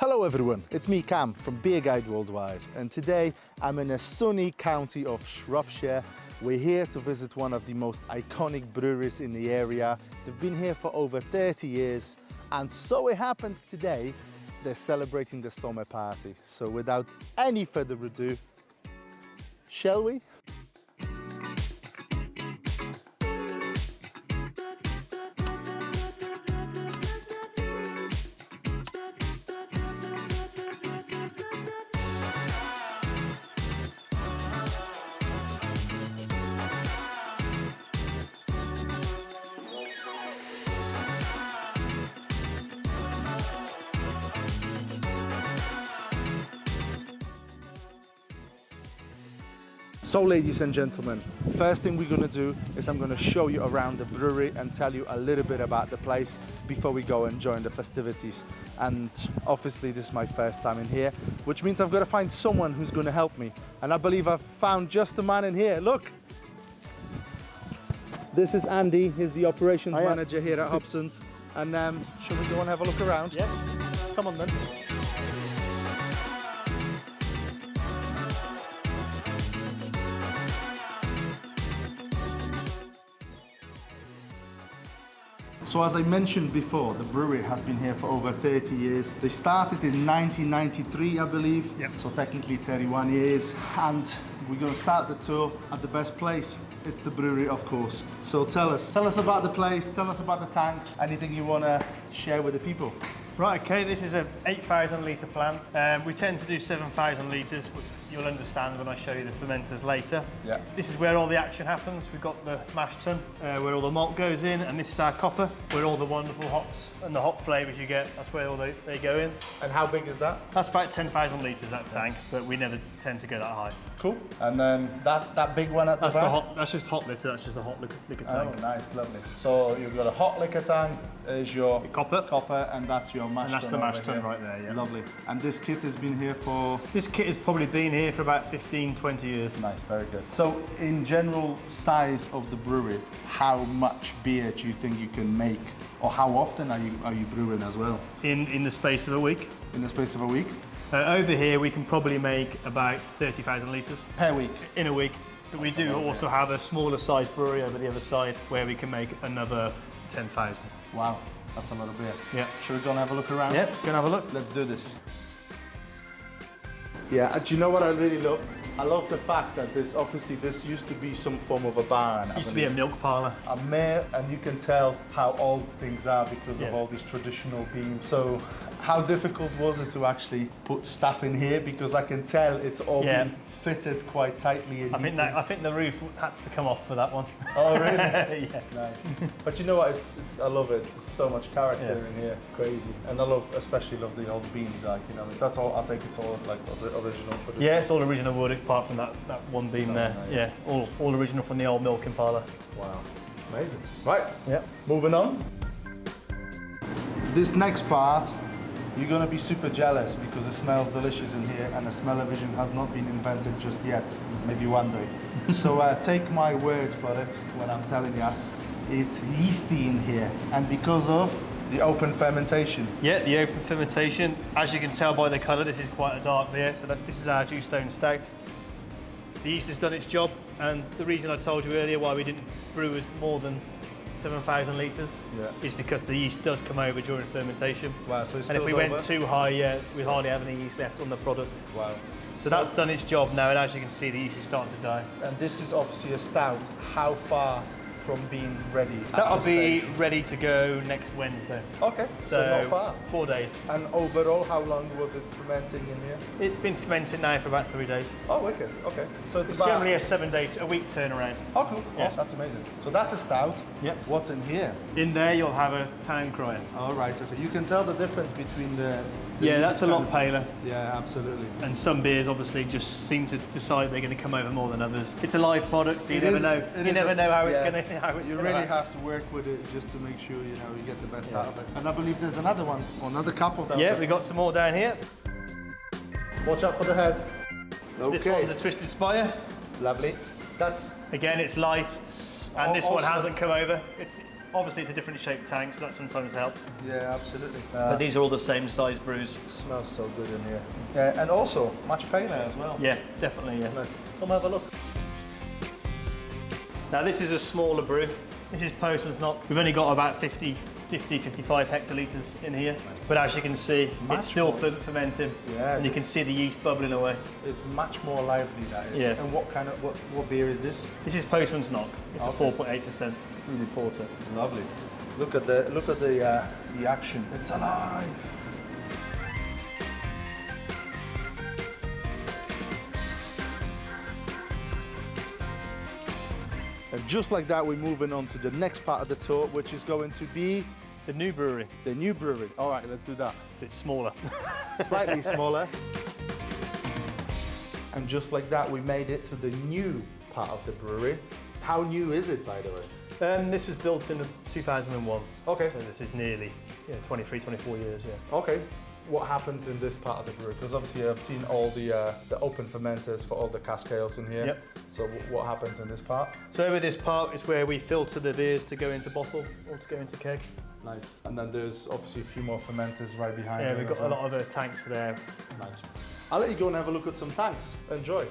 Hello everyone, it's me Cam from Beer Guide Worldwide, and today I'm in a sunny county of Shropshire. We're here to visit one of the most iconic breweries in the area. They've been here for over 30 years, and so it happens today they're celebrating the summer party. So without any further ado, shall we? So ladies and gentlemen, first thing we're gonna do is I'm gonna show you around the brewery and tell you a little bit about the place before we go and join the festivities. And obviously this is my first time in here, which means I've got to find someone who's gonna help me. And I believe I've found just the man in here. Look! This is Andy, he's the operations manager here at Hobsons. And shall we go and have a look around? Yeah. Come on then. So as I mentioned before, the brewery has been here for over 30 years. They started in 1993, I believe. Yep. So technically 31 years. And we're going to start the tour at the best place. It's the brewery, of course. So tell us about the place, tell us about the tanks, anything you want to share with the people. Right, okay, this is a 8,000 litre plant. We tend to do 7,000 litres, which you'll understand when I show you the fermenters later. Yeah. This is where all the action happens. We've got the mash tun, where all the malt goes in, and this is our copper, where all the wonderful hops and the hop flavours you get, that's where all they go in. And how big is that? That's about 10,000 litres, that tank, but we never tend to go that high. Cool. And then that big one at the back? That's just hot litre, that's just the hot liquor tank. Oh, nice, lovely. So you've got a hot liquor tank, is your copper, and that's your mash tun. And that's the mash tun right there, yeah. Lovely. And this kit has been here for? This kit has probably been here for about 15, 20 years. Nice, very good. So in general size of the brewery, how much beer do you think you can make? Or how often are you brewing as well? In the space of a week. In the space of a week? Over here we can probably make about 30,000 litres. Per week? In a week. But we do also have a smaller size brewery over the other side where we can make another 10,000. Wow, that's a lot of beer. Yeah. Should we go and have a look around? Yeah, let's go and have a look. Let's do this. Yeah, do you know what I really love? I love the fact that this used to be some form of a barn. It used to be a milk parlour. A mare, and you can tell how old things are because of all these traditional beams. So how difficult was it to actually put stuff in here? Because I can tell it's all been fitted quite tightly. I think the roof had to come off for that one. Oh really? Yeah. Nice. But you know what? I love it. There's so much character in here. Crazy. And I especially love the old beams. Like that's all. I'll take it's all like the original. Yeah, it's all original wood apart from that one beam there. Yeah, all original from the old milking parlour. Wow, amazing. Right. Yeah. Moving on. This next part, you're gonna be super jealous because it smells delicious in here, and the smell-o-vision has not been invented just yet. Maybe one day. So take my word for it when I'm telling you, it's yeasty in here, and because of the open fermentation. Yeah, the open fermentation. As you can tell by the colour, this is quite a dark beer. So this is our Dew Stone Stout. The yeast has done its job, and the reason I told you earlier why we didn't brew with more than 7,000 litres is because the yeast does come over during fermentation. Wow, so and if we went too high, we hardly have any yeast left on the product. Wow. So that's done its job now, and as you can see, the yeast is starting to die. And this is obviously a stout. How far from being ready? That'll be ready to go next Wednesday. Okay, so not far. 4 days. And overall, how long was it fermenting in here? It's been fermenting now for about 3 days. Oh, wicked. Okay. So it's generally a week turnaround. Oh, cool. Yeah. Oh, that's amazing. So that's a stout. Yep. What's in here? In there, you'll have a town crier. All right. Okay. You can tell the difference between the yeah, that's a lot paler. Yeah, absolutely. And some beers obviously just seem to decide they're going to come over more than others. It's a live product, so you never know. You never know how it's going to. You really have to work with it just to make sure you get the best out of it. And I believe there's another one, or another couple. Yeah, we got some more down here. Watch out for the head. Okay. This one's a Twisted Spire. Lovely. That's again, it's light, and this one hasn't come over. It's Obviously, it's a different shaped tank, so that sometimes helps. Yeah, absolutely. But these are all the same size brews. Smells so good in here. Yeah, and also much paler as well. Yeah, definitely, yeah. Nice. Come have a look. Now this is a smaller brew. This is Postman's Knock. We've only got about 55 hectolitres in here. But as you can see, it's still fermenting. Yeah, and you can see the yeast bubbling away. It's much more lively, that is. Yeah. And what beer is this? This is Postman's Knock. It's Okay. a 4.8% fruity porter. Lovely. Look at the action. It's alive. And just like that, we're moving on to the next part of the tour, which is going to be The new brewery. the new brewery. All right, let's do that. It's smaller. Slightly smaller. And just like that, we made it to the new part of the brewery. How new is it, by the way? This was built in 2001. Okay. So this is nearly 23, 24 years, yeah. Okay. What happens in this part of the brewery? Because obviously I've seen all the open fermenters for all the cask ales in here. Yep. So what happens in this part? So over this part is where we filter the beers to go into bottle or to go into keg. Nice. And then there's obviously a few more fermenters right behind. Yeah, there we've as got a well. lot of tanks there. Nice. I'll let you go and have a look at some tanks. Enjoy.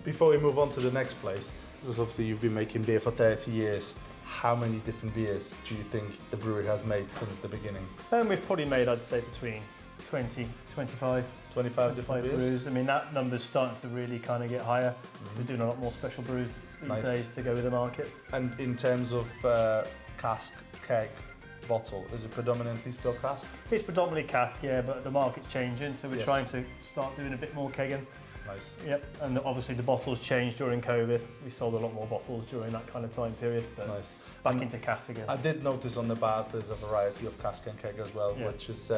Before we move on to the next place, because obviously you've been making beer for 30 years, how many different beers do you think the brewery has made since the beginning? And we've probably made, I'd say, between 20, 25 different beers? brews. I mean, that number's starting to really kind of get higher. We're doing a lot more special brews these Nice. days to go with the market. And in terms of cask, keg, bottle, is it predominantly still cask? It's predominantly cask, yeah, but the market's changing, so we're Yes. trying to start doing a bit more kegging. Nice. Yep, and obviously the bottles changed during COVID. We sold a lot more bottles during that kind of time period, but Nice. back into cask again. I did notice on the bars there's a variety of cask and keg as well, Yeah. which is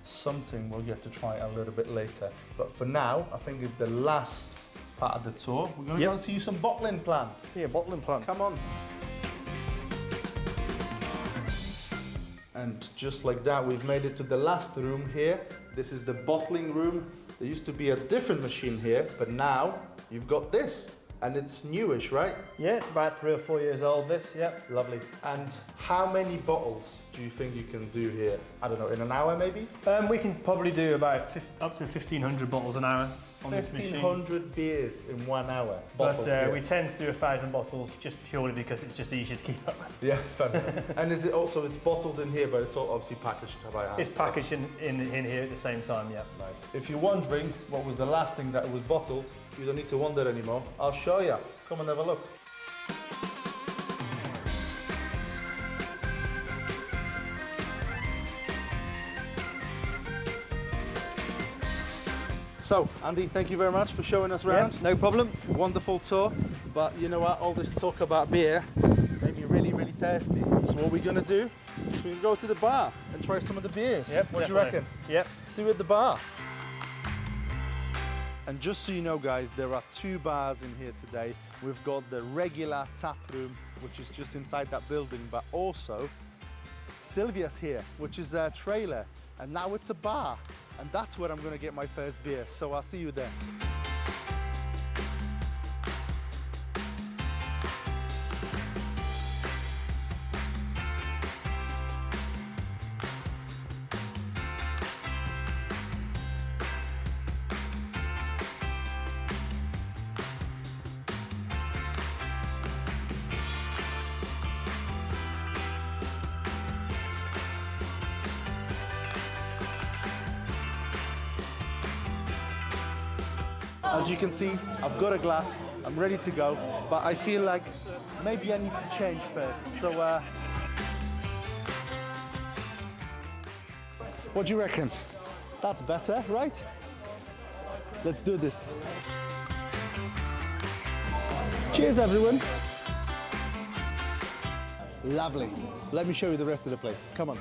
something we'll get to try a little bit later. But for now, I think it's the last part of the tour. We're going to go and see you some bottling plant. Yeah, bottling plant. Come on. And just like that, we've made it to the last room here. This is the bottling room. There used to be a different machine here, but now you've got this. And it's newish, right? Yeah, it's about 3 or 4 years old, this, yep. Lovely. And how many bottles do you think you can do here? I don't know, in an hour maybe? We can probably do about up to 1,500 bottles an hour on this machine. 1,500 beers in 1 hour. But bottled beer. we tend to do 1,000 bottles just purely because it's just easier to keep up. Yeah, fair enough. And is it also, it's bottled in here, but it's all obviously packaged by hand? It's packaged in here at the same time, yeah. Nice. If you're wondering what was the last thing that was bottled, you don't need to wonder anymore. I'll show you. Come and have a look. So, Andy, thank you very much for showing us around. Yeah, no problem. Wonderful tour, but you know what? All this talk about beer made me really, really thirsty. So what we're gonna do is we're gonna go to the bar and try some of the beers. Yep, what do you definitely. reckon? Yep. See you at the bar. And just so you know, guys, there are 2 bars in here today. We've got the regular tap room, which is just inside that building, but also Sylvia's here, which is a trailer, and now it's a bar. And that's where I'm gonna get my first beer. So I'll see you there. As you can see, I've got a glass, I'm ready to go, but I feel like maybe I need to change first. So, what do you reckon? That's better, right? Let's do this. Cheers, everyone. Lovely. Let me show you the rest of the place. Come on.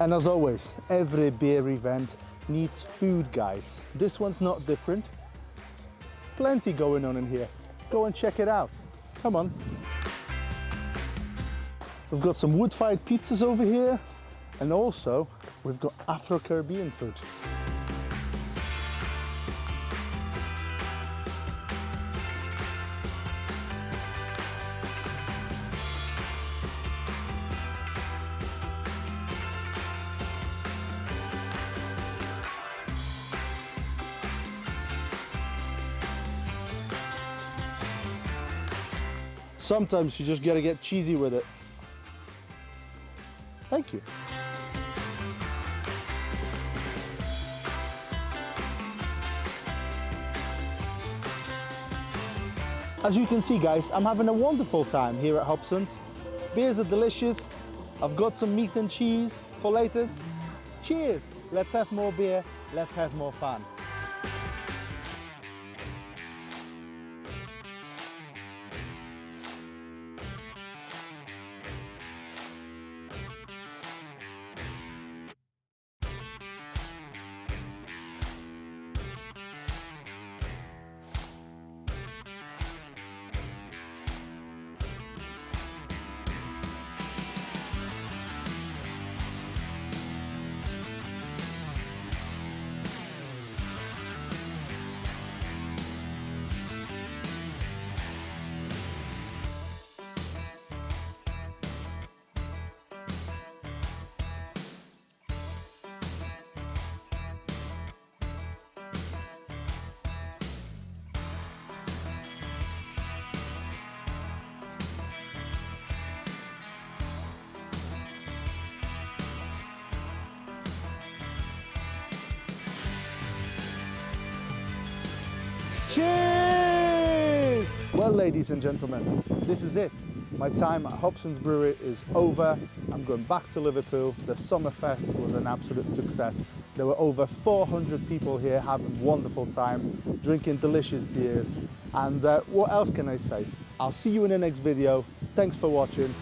And as always, every beer event needs food, guys. This one's not different. Plenty going on in here. Go and check it out. Come on. We've got some wood-fired pizzas over here, and also we've got Afro-Caribbean food. Sometimes you just gotta get cheesy with it. Thank you. As you can see, guys, I'm having a wonderful time here at Hobsons. Beers are delicious. I've got some meat and cheese for laters. Cheers! Let's have more beer, let's have more fun. Cheers! Well, ladies and gentlemen, this is it. My time at Hobsons Brewery is over. I'm going back to Liverpool. The Summerfest was an absolute success. There were over 400 people here having a wonderful time, drinking delicious beers. And what else can I say? I'll see you in the next video. Thanks for watching.